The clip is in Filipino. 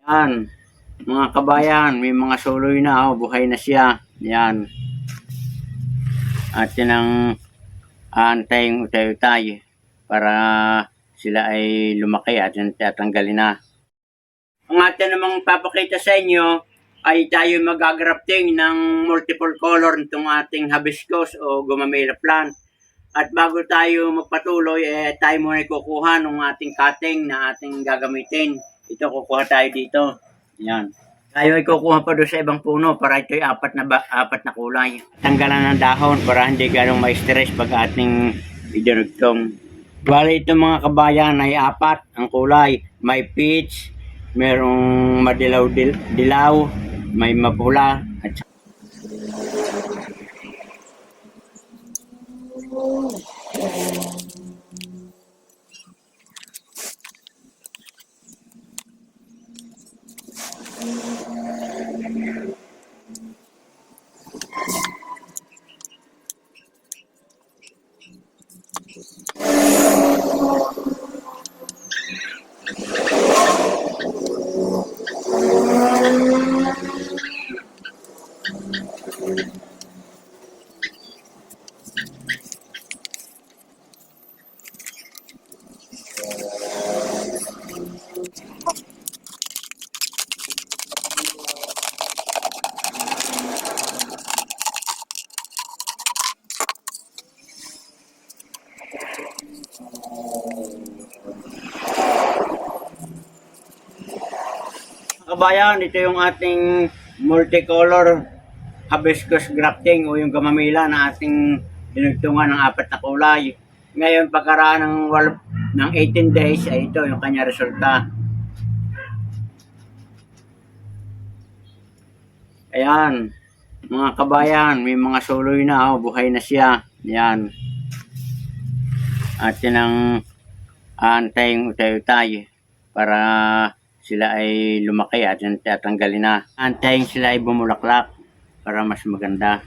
Yan, mga kabayan, may mga suloy na, oh, buhay na siya. Yan. At yan ang aantayin utay-utay para sila ay lumaki at yan tatanggalin na. Ang atin namang papakita sa inyo ay tayo magagrafting ng multiple color nitong ating hibiscus o gumamela plant. At bago tayo magpatuloy, tayo muna kukuha ng ating cutting na ating gagamitin. Ito, kukuha tayo dito. Yan. Tayo ay kukuha pa doon sa ibang puno para ito ay apat na kulay. Tanggalan ng dahon para hindi ganong ma-stress pag ating idinugtong. Bali ito mga kabayan ay apat ang kulay. May peach, merong madilaw-dilaw, may mapula, at kabayan, ito yung ating multicolor hibiscus grafting o yung gamamila na ating dinugtungan ng apat na kulay. Ngayon, pagkaraan ng 18 days, ay ito yung kanya resulta. Ayan, mga kabayan, may mga suloy na, oh, buhay na siya. Ayan. At yan ang aantayin utay-utay para sila ay lumaki at yan tatanggalin na. Antayin sila ay bumulaklak para mas maganda.